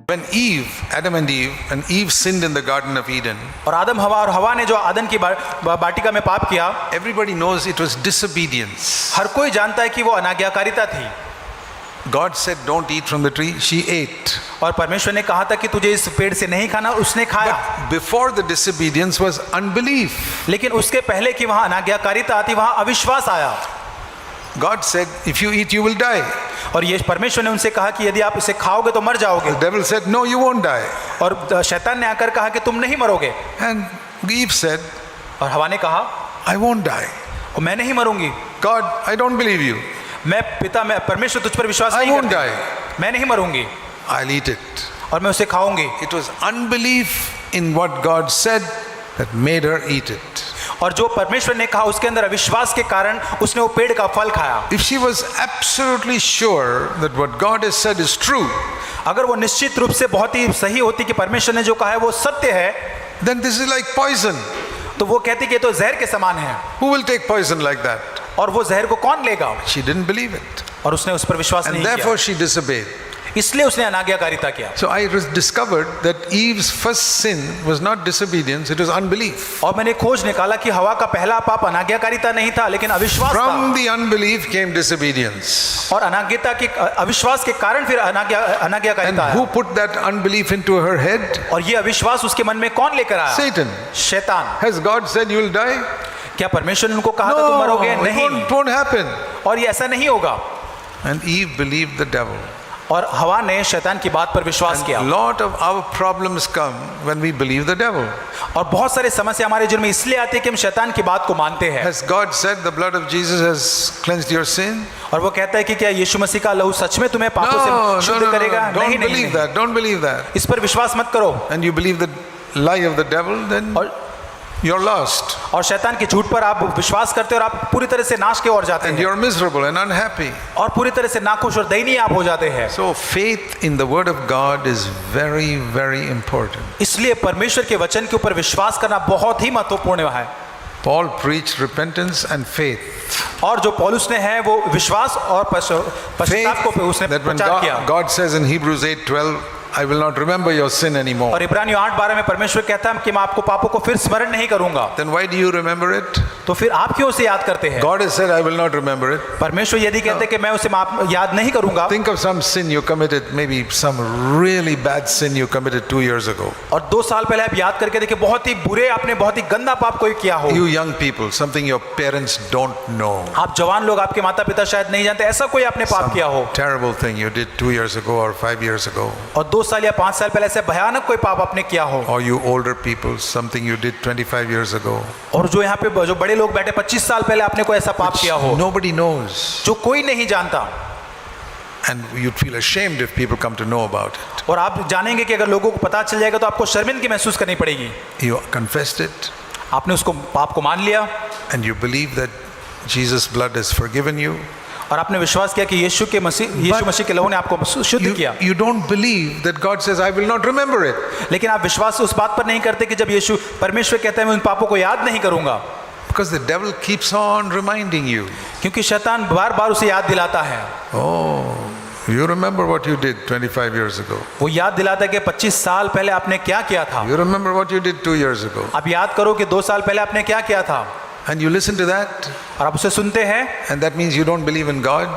When Adam and Eve sinned in the Garden of Eden, और आदम हवा और हवा ने जो आदन की बाटिका में पाप किया, everybody knows it was disobedience. हर कोई जानता है कि वो अनाज्ञाकारिता थी. God said, "Don't eat from the tree." She ate. और परमेश्वर ने कहा था कि तुझे इस पेड़ से नहीं खाना, उसने खाया. But before the disobedience was unbelief. लेकिन उसके पहले कि वहाँ अनाज्ञाकारिता आती, वहाँ अविश्वास आया. God said, "If you eat, you will die." और ये परमेश्वर ने उनसे कहा कि यदि आप इसे खाओगे तो मर जाओगे. The devil said, "No, you won't die." और शैतान ने आकर कहा कि तुम नहीं मरोगे. And Eve said, और हवा ने कहा, "I won't die." और मैं नहीं मरूंगी. God, I don't believe you. मैं परमेश्वर तुझ पर विश्वास I नहीं won't करता. die. मैं नहीं मरूंगी. I'll eat it. और मैं उसे खाऊंगी. It was unbelief in what God said that made her eat it. और जो परमेश्वर ने कहा उसके अंदर अविश्वास के कारण उसने वो पेड़ का फल खाया. If she was absolutely sure that what God has said is true, अगर वो निश्चित रूप से बहुत ही सही होती कि परमेश्वर ने जो कहा है वो सत्य है, then this is like poison. तो वो कहती कि ये तो जहर के समान है. Who will take poison like that? और वो जहर को कौन लेगा? She didn't believe it. और उसने उस पर विश्वास And नहीं therefore किया. she disobeyed. इसलिए उसने अनाज्ञाकारिता किया. So I discovered that Eve's first sin was not disobedience, it was unbelief. और मैंने खोज निकाला कि हवा का पहला पाप अनाज्ञाकारिता नहीं था लेकिन अविश्वास From था. the unbelief came disobedience. और अनाज्ञता के अविश्वास के कारण फिर And अनाज्ञाकारिता who आया. put that unbelief into her head? और ये अविश्वास उसके मन में कौन लेकर आया? Satan. शैतान. Has God said you will die? क्या परमेश्वर ने उनको कहा था तुम मरोगे? No, it नहीं. won't happen. और ये ऐसा नहीं होगा. And Eve believed the devil. और हवा ने शैतान की बात पर विश्वास किया. A lot of our problems come when we believe the devil. और बहुत सारे समस्या हमारे जीवन में इसलिए आती है कि हम शैतान की बात को मानते हैं. Has God said the blood of Jesus has cleansed your sin? और वो कहता है कि क्या यीशु मसीह का लहू सच में तुम्हें पापों से शुद्ध करेगा? Don't नहीं, believe नहीं. that. Don't believe that. इस पर विश्वास मत करो. And you believe the lie of the devil, then और you're lost. और शैतान के झूठ पर आप विश्वास करते हो और आप पूरी तरह से नाश की ओर जाते And हैं. you're miserable and unhappy. और पूरी तरह से नाखुश और दयनीय आप हो जाते हैं. So faith in the word of God is very, very important. इसलिए परमेश्वर के वचन के ऊपर विश्वास करना बहुत ही महत्वपूर्ण है. Paul preached repentance and faith. और जो पौलुस ने है वो विश्वास और पश्चाताप को उसने That when प्रचार किया. God says in Hebrews 8:12, I will not remember your sin anymore. और इब्रानियों 8:12 में परमेश्वर कहता है कि मैं आपको पापों को फिर स्मरण नहीं करूंगा. Then why do you remember it? तो फिर आप क्यों उसे याद करते हैं? God has said, I will not remember it. परमेश्वर यदि कहते हैं कि मैं उसे याद नहीं करूंगा. Think of some sin you committed, maybe some really bad sin you committed 2 years ago. और 2 साल पहले आप याद करके देखिए बहुत ही बुरे आपने बहुत ही गंदा पाप कोई किया हो. You young people, something your parents don't know. आप जवान लोग आपके माता पिता शायद नहीं जानते ऐसा कोई आपने पाप किया हो. Terrible thing you did 2 years ago or 5 years ago. और 2 साल या 5 साल पहले ऐसे भयानक कोई पाप आपने किया हो. Or you older people, something you did 25 years ago. और जो यहाँ पे जो बड़े लोग बैठे 25 साल पहले आपने कोई ऐसा पाप किया हो Nobody knows. जो कोई नहीं जानता. And you'd feel ashamed if people come to know about it. और आप जानेंगे कि अगर लोगों को पता चल जाएगा तो आपको शर्मिंदगी महसूस करनी पड़ेगी. You confessed it. आपने उसको पाप को मान लिया. And you believe that Jesus' blood has forgiven you. और आपने विश्वास किया कि यीशु मसीह के लहू ने आपको शुद्ध किया. You don't believe that God says, I will not remember it. लेकिन आप विश्वास उस बात पर नहीं करते कि जब यीशु परमेश्वर कहता है मैं उन पापों को याद नहीं करूंगा. Because the devil keeps on reminding you. क्योंकि शैतान बार-बार उसे याद दिलाता है. Oh, you remember what you did 25 years ago. वो याद दिलाता है कि 25 साल पहले आपने क्या किया था. You remember what you did 2 years ago. आप याद करो कि 2 साल पहले आपने क्या किया था. And you listen to that. और आप उसे सुनते हैं. And that means you don't believe in God.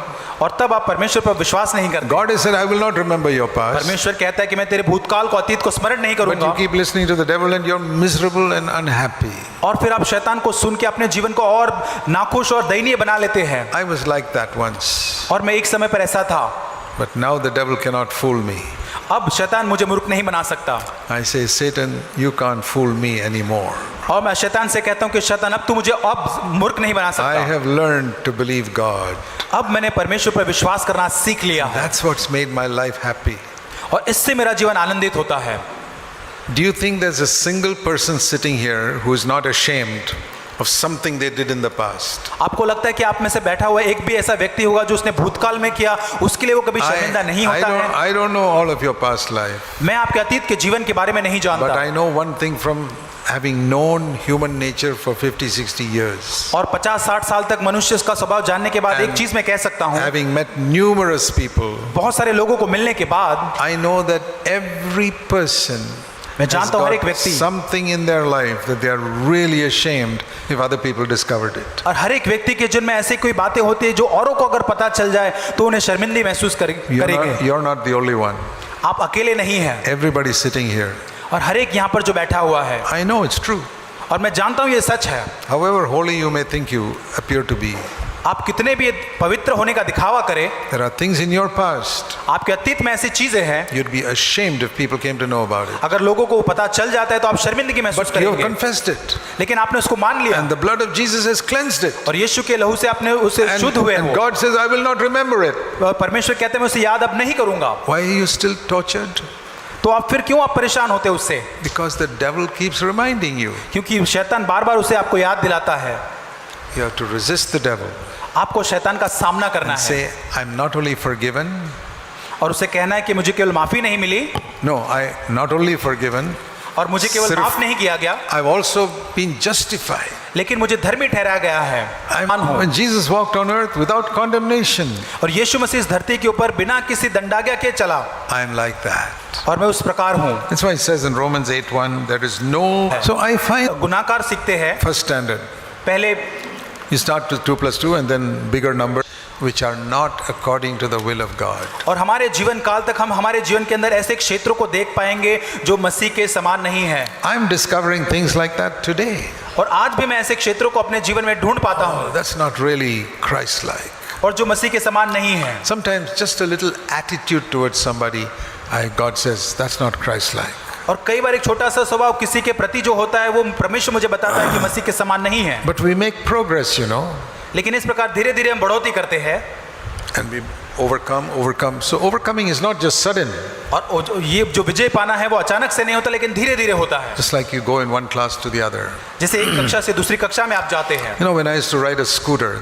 और तब आप परमेश्वर पर विश्वास नहीं करते. God has said, I will not remember your past. परमेश्वर कहता है कि मैं तेरे भूतकाल को अतीत को स्मरण नहीं But करूंगा. you keep listening to the devil and you're miserable and unhappy. और फिर आप शैतान को सुन के अपने जीवन को और नाखुश और दयनीय बना लेते हैं. I was like that once. और मैं एक समय पर ऐसा था. But now the devil cannot fool me. अब शैतान मुझे मूर्ख नहीं बना सकता. I say, Satan, you can't fool me anymore. और मैं शैतान से कहता हूँ कि शैतान अब तू मुझे अब मूर्ख नहीं बना I सकता. have learned to believe God. अब मैंने परमेश्वर पर विश्वास करना सीख लिया है. That's what's made my life happy. और इससे मेरा जीवन आनंदित होता है. Do you think there's a single person sitting here who is not ashamed of something they did in the past? आपको लगता है कि आप में से बैठा हुआ एक भी ऐसा व्यक्ति होगा जो उसने भूतकाल में किया उसके लिए वो कभी शर्मिंदा नहीं होता है? I don't know all of your past life. मैं आपके अतीत के जीवन के बारे में नहीं But जानता. I know one thing from having known human nature for 50-60 years, और 50-60 साल तक मनुष्य का स्वभाव जानने के बाद एक चीज मैं कह सकता हूँ, having met numerous people, बहुत सारे लोगों को मिलने के बाद I know that every person मैं has जानता हूँ हर एक got व्यक्ति, something in their life that they are really ashamed if other people discovered it. और हर एक व्यक्ति के जिनमें ऐसी कोई बातें होती है जो औरों को अगर पता चल जाए तो उन्हें शर्मिंदगी महसूस करेंगे। You're not the only one. आप अकेले नहीं हैं, Everybody sitting here. और हर एक यहाँ पर जो बैठा हुआ है, I know it's true. और मैं जानता हूँ ये सच है। However holy you may think you appear to be, आप कितने भी पवित्र होने का दिखावा करें, there are things in your past आपके अतीत में ऐसी चीजें हैं, you'd be ashamed if people came to know about it. अगर लोगों को पता चल जाता है तो आप शर्मिंदगी महसूस But you have करेंगे, confessed it, लेकिन आपने उसको मान लिया and the blood of Jesus has cleansed it. और यीशु के लहू से आपने उसे And, शुद्ध हुए and हो। God says, I will not remember it. परमेश्वर कहते हैं मैं उसे याद अब नहीं करूंगा। Why are you still tortured? तो आप फिर क्यों आप परेशान होते हैं उससे? Because the devil keeps reminding you. क्योंकि शैतान बार बार उसे आपको याद दिलाता है। You have to resist the devil. आपको शैतान का सामना करना है Say, I'm not only forgiven. और उसे कहना है कि मुझे केवल माफी नहीं मिली No, I not only forgiven. और मुझे केवल सिर्फ- माफ नहीं किया गया, I've also been justified. लेकिन मुझे धर्मी ठहराया गया है। मान हो। When Jesus walked on earth without condemnation, और यीशु मसीह इस धरती के ऊपर बिना किसी दंडाज्ञा के चला, I'm like that. और मैं उस प्रकार हूँ। That's why it says in Romans 8:1, there is no. So I find गुनाहगार सीखते हैं first standard. पहले, You start with 2 + 2 and then bigger numbers, which are not according to the will of God. और हमारे जीवन काल तक हम हमारे जीवन के अंदर ऐसे क्षेत्रों को देख पाएंगे जो मसीह के समान नहीं है। I'm discovering things like that today. और आज भी मैं ऐसे क्षेत्रों को अपने जीवन में ढूंढ पाता हूँ That's not really Christ-like. और जो मसीह के समान नहीं है। Sometimes just a little attitude towards somebody, God says, that's not Christ-like. और कई बार एक छोटा सा स्वभाव किसी के प्रति जो होता है वो परमेश्वर मुझे बताता है कि मसीह के समान नहीं है। But we make progress, you know, लेकिन इस प्रकार धीरे धीरे हम बढ़ोतरी करते हैं and we overcome. So overcoming is not just sudden. और ये जो विजय पाना है वो अचानक से नहीं होता, लेकिन धीरे धीरे होता है। Just like you go in one class to the other. जैसे एक कक्षा से दूसरी कक्षा में आप जाते हैं। You know, when I used to ride a scooter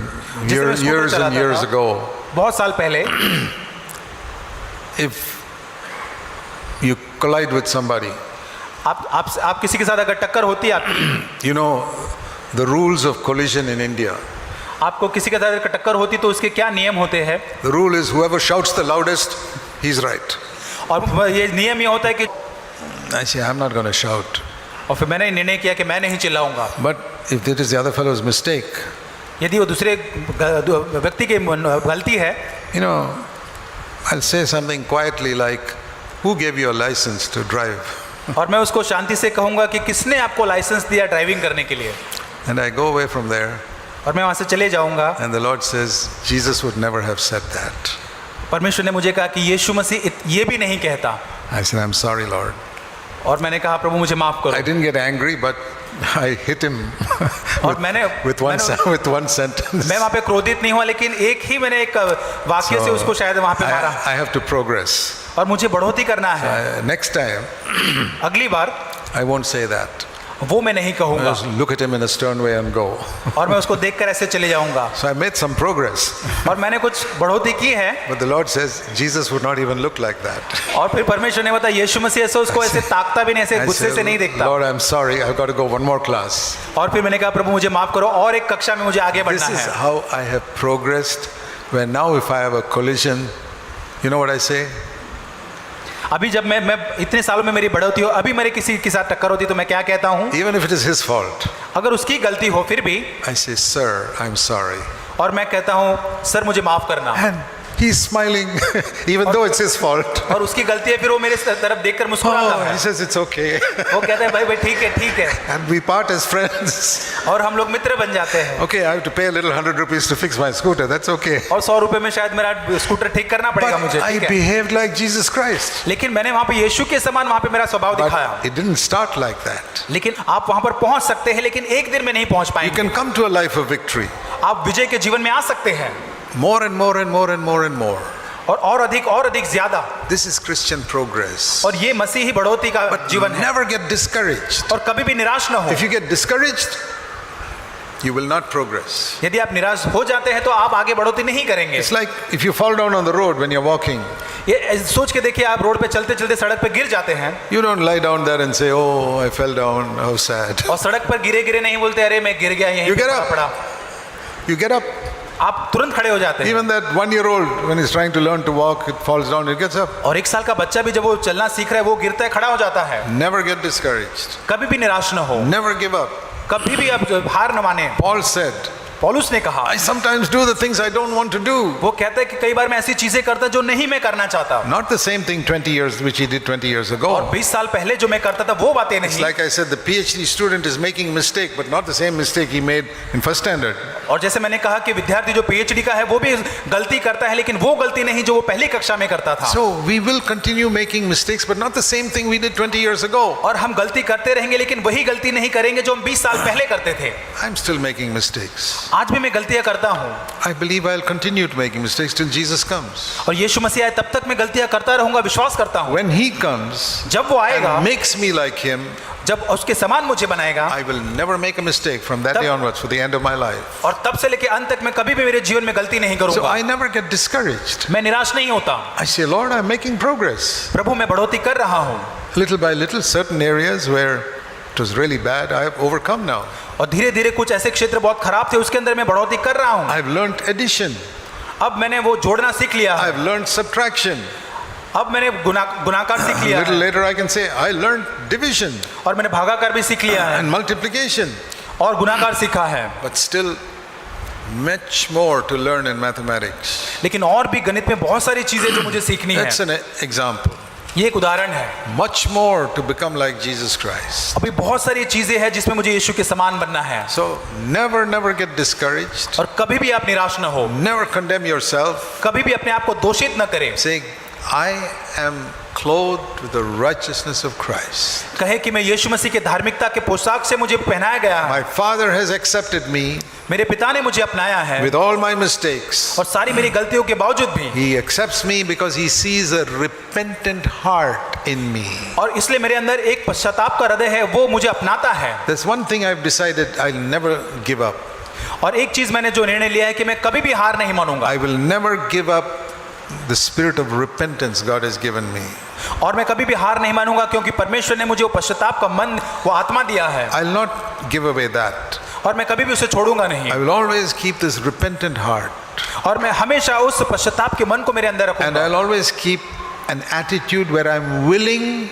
जैसे मैं स्कूटर years and चलाता years था, ago, बहुत साल पहले, if you collide with somebody, आप किसी के साथ अगर टक्कर होती है आपकी, you know, the rules of collision in India. आपको किसी के साथ अगर टक्कर होती तो उसके क्या नियम होते हैं? The rule is whoever shouts the loudest, he's right. और ये नियम ये होता है कि, I say, I'm not going to shout. और फिर मैंने निर्णय किया कि मैं नहीं चिल्लाऊंगा। But if it is the other fellow's mistake, यदि वो दूसरे व्यक्ति की गलती है, you know, I'll say something quietly like, who gave you a license to drive? और मैं उसको शांति से कहूंगा कि किसने आपको लाइसेंस दिया ड्राइविंग करने के लिए, And I go away from there, और मैं वहां से चले जाऊंगा। and the Lord says, Jesus would never have said that. परमेश्वर ने मुझे कहा कि यीशु मसीह ये भी नहीं कहता। I said, I'm sorry, Lord. और मैंने कहा प्रभु मुझे माफ I करो। didn't get angry, but I hit him और मैंने with one sentence. मैं वहां पे क्रोधित नहीं हुआ, लेकिन एक ही मैंने एक वाक्य से उसको शायद वहां पे मारा। I have to progress. और मुझे बढ़ोतरी करना है। Next time, अगली बार I won't say that. वो मैं नहीं कहूंगा, Just look at him in a stern way and go. और मैं उसको देखकर ऐसे चले जाऊंगा। So I made some progress. और मैंने कुछ बढ़ोतरी की है। But the Lord says, Jesus would not even look like that. और फिर परमेश्वर ने बताया यीशु मसीह ऐसे उसको ऐसे ताकता भी नहीं, ऐसे I गुस्से से नहीं said, देखता। Lord, I'm sorry, I've got to go one more class. और फिर मैंने कहा प्रभु मुझे माफ करो, और एक कक्षा में मुझे आगे This बढ़ना is है। how I have progressed. When now if I have a collision, you know what I say? अभी जब मैं इतने सालों में मेरी बढ़ोतरी हो, अभी मेरे किसी के साथ टक्कर होती तो मैं क्या कहता हूँ? Even if it is his fault, अगर उसकी गलती हो फिर भी, I say, Sir, I'm sorry. और मैं कहता हूँ सर मुझे माफ करना। And he's smiling, even though it's his fault. और उसकी गलती है, फिर वो मेरे तरफ देखकर मुस्कुराता Oh, है। he says, it's okay. वो कहता है भाई ठीक है ठीक है, And we part as friends. और हम लोग मित्र बन जाते हैं। Okay, I have to pay a little 100 rupees to fix my scooter. That's okay. और 100 रुपए में शायद मेरा स्कूटर ठीक करना पड़ेगा But मुझे, I ठीक है। behaved like Jesus Christ. लेकिन मैंने वहाँ पे यीशु के समान वहाँ पे मेरा स्वभाव दिखाया। But it didn't start like that. लेकिन आप वहाँ पर पहुँच सकते हैं, लेकिन एक दिन में नहीं पहुँच You पाएंगे। can come to a life of victory. आप विजय के जीवन में आ सकते हैं, More and more and more and more and more. और अधिक ज्यादा। This is Christian progress. और ये मसीही बढ़ोतरी का But जीवन है। never get discouraged. और कभी भी निराश न हो। If you get discouraged, you will not progress. यदि आप निराश हो जाते हैं तो आप आगे बढ़ोतरी नहीं करेंगे। It's like if you fall down on the road when you're walking, ये सोच के देखिए, आप रोड पे चलते चलते सड़क पे गिर जाते हैं you don't lie down there and say, oh, I fell down, how sad. और सड़क पर गिरे गिरे नहीं बोलते, अरे मैं गिर गया, यहीं You get पे up. पड़ा। You get up. आप तुरंत खड़े हो जाते हैं। Even that 1-year-old, when he's trying to learn to walk, it falls down, it gets up. और 1 साल का बच्चा भी जब वो चलना सीख रहा है, वो गिरता है, खड़ा हो जाता है। Never get discouraged. कभी भी निराश न हो, Never give up. कभी भी आप हार न माने। Paul said, पौलुस ने कहा, I sometimes do the things I don't want to do. वो कहता है कि कई बार मैं ऐसी चीजें करता जो नहीं मैं करना चाहता। Not the same thing 20 years, which he did 20 years और ago. 20 साल पहले जो मैं करता था वो बातें It's नहीं। like I said, the PhD student is making mistake, but not the same mistake he made in first standard. और जैसे मैंने कहा कि विद्यार्थी जो पीएचडी का है वो भी गलती करता है, लेकिन वो गलती नहीं जो वो पहली कक्षा में करता था। So we will continue making mistakes, but not the same thing we did 20 years ago. और हम गलती करते रहेंगे, लेकिन वही गलती नहीं करेंगे जो हम 20 साल पहले करते थे। I'm still making mistakes. आज भी मैं गलतियां करता हूँ I believe I'll continue to making mistakes till Jesus comes. और यीशु मसीह आए तब तक मैं गलतियां करता रहूंगा, विश्वास करता हूँ। When he comes जब वो आएगा, and makes me like him, जब उसके समान मुझे बनाएगा, I will never make a mistake from that day onwards for the end of my life. और तब से लेके अंत तक मैं कभी भी मेरे जीवन में गलती नहीं So करूंगा। I never get discouraged. मैं निराश नहीं होता। I say, Lord, I'm making progress. प्रभु मैं बढ़ोतरी कर रहा हूँ। Little by little, certain areas where it was really bad, I have overcome now. और धीरे धीरे कुछ ऐसे क्षेत्र बहुत खराब थे, उसके अंदर मैं बढ़ोतरी कर रहा हूँ। I've learned addition. अब मैंने वो जोड़ना सीख लिया है। I've learned subtraction. अब मैंने गुणाकार सीख A लिया little है later, I can say, I learned division और मैंने भागाकार भी सीख लिया है and multiplication. और गुणाकार सीखा है। But still, much more to learn in mathematics. लेकिन और भी गणित में बहुत सारी चीजें जो मुझे सीखनी है। That's an example. ये एक उदाहरण है। Much more to become like Jesus Christ. अभी बहुत सारी चीजें हैं जिसमें मुझे यीशु के समान बनना है। So never get discouraged. और कभी भी आप निराश न हो, Never condemn yourself, कभी भी अपने आप को दोषित न करें। saying, I am clothed with the righteousness of Christ. कहे कि मैं यीशु मसीह के धार्मिकता के पोशाक से मुझे पहनाया गया है। My Father has accepted me मेरे पिता ने मुझे अपनाया है with all my mistakes. और सारी मेरी गलतियों के बावजूद भी। He accepts me because he sees a repentant heart in me. और इसलिए मेरे अंदर एक पश्चाताप का हृदय है, वो मुझे अपनाता है। There's one thing I've decided, I'll never give up. और एक चीज मैंने जो निर्णय लिया है कि मैं कभी भी हार नहीं मानूंगा। I will never give up the spirit of repentance God has given me. और मैं कभी भी हार नहीं मानूंगा, क्योंकि परमेश्वर ने मुझे वो पश्चाताप का मन, वो आत्मा दिया है। I'll not give away that. और मैं कभी भी उसे छोड़ूंगा नहीं। I will always keep this repentant heart. और मैं हमेशा उस पश्चाताप के मन को मेरे अंदर And रखूंगा। I'll always keep an attitude where I'm willing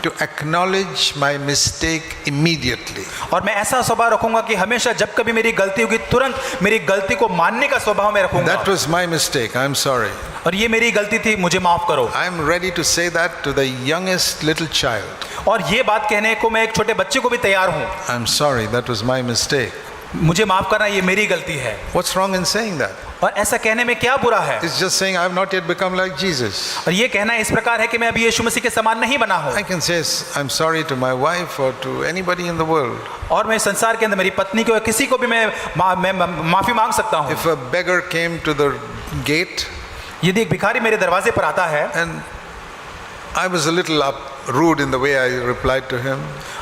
to acknowledge my mistake immediately. और मैं ऐसा स्वभाव रखूंगा कि हमेशा जब कभी मेरी गलती होगी, तुरंत मेरी गलती को मानने का स्वभाव मैं रखूंगा। That was my mistake. I'm sorry. और ये मेरी गलती थी, मुझे माफ करो। I'm ready to say that to the youngest little child. और ये बात कहने को मैं एक छोटे बच्चे को भी तैयार हूँ। I'm sorry, that was my mistake. मुझे माफ करना, ये मेरी गलती है। What's wrong in saying that? और ऐसा कहने में क्या बुरा है? It's just saying I've not yet become like Jesus. और ये कहना इस प्रकार है कि मैं अभी यीशु मसीह के समान नहीं बना हूँ। I can say I'm sorry to my wife or to anybody in the world. और मैं संसार के अंदर मेरी पत्नी को या किसी को भी मैं माफी मांग सकता हूँ। If a beggar came to the gate यदि एक भिखारी मेरे दरवाजे पर आता है and I was a little rude in the way I replied to him,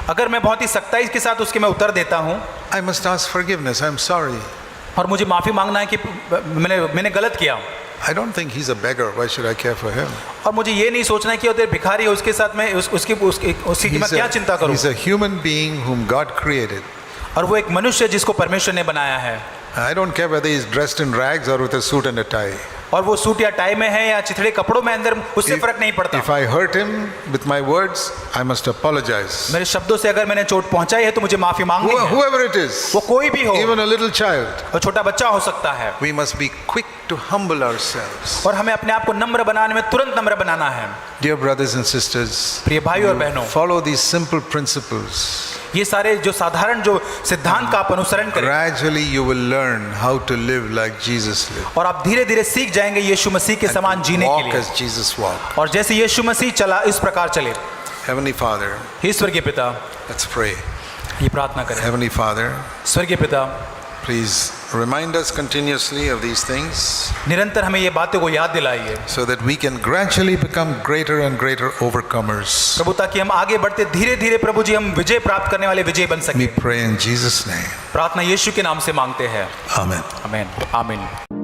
अगर मैं बहुत ही सख्ताई के साथ उसके मैं उत्तर देता हूँ I must ask forgiveness. I'm sorry. और मुझे माफी मांगना है कि मैंने गलत किया। I don't think he's a beggar. Why should I care for him? और मुझे ये नहीं सोचना है कि वो भिखारी है, उसके साथ मैं उसकी मैं क्या चिंता करूँ। He's a human being whom God created. और वो एक मनुष्य है जिसको परमेश्वर ने बनाया है। I don't care whether he's dressed in rags or with a suit and a tie. और वो सूट या टाई में है या चिथड़े कपड़ों में, अंदर उससे फर्क नहीं पड़ता। If I hurt him with my words, I must apologize. मेरे शब्दों से अगर मैंने चोट पहुंचाई है तो मुझे माफी मांगनी है। Whoever it is, वो कोई भी हो, even a little child, वो छोटा बच्चा हो सकता है। we must be quick to humble ourselves. और हमें अपने आप को नम्र बनाने में तुरंत नम्र बनाना है। Dear brothers and sisters, प्रिय भाई और बहनों, follow these simple principles. ये सारे जो साधारण जो सिद्धांत का आप अनुसरण करें, Gradually you will learn how to live like Jesus lived. और आप धीरे धीरे सीख जाएंगे यीशु मसीह के समान जीने के Walk लिए। as Jesus walked. और जैसे यीशु मसीह चला, इस प्रकार चले। Heavenly Father, हे स्वर्गीय पिता, let's pray. ये प्रार्थना करें। Heavenly Father, स्वर्गीय पिता, Please remind us continuously of these things निरंतर हमें ये बातों को याद दिलाइए so that we can gradually become greater and greater overcomers. प्रभु, ताकि हम आगे बढ़ते धीरे धीरे प्रभु जी हम विजय प्राप्त करने वाले विजय बन We सके। pray in Jesus' name. प्रार्थना यीशु के नाम से मांगते हैं, Amen. आमीन आमीन।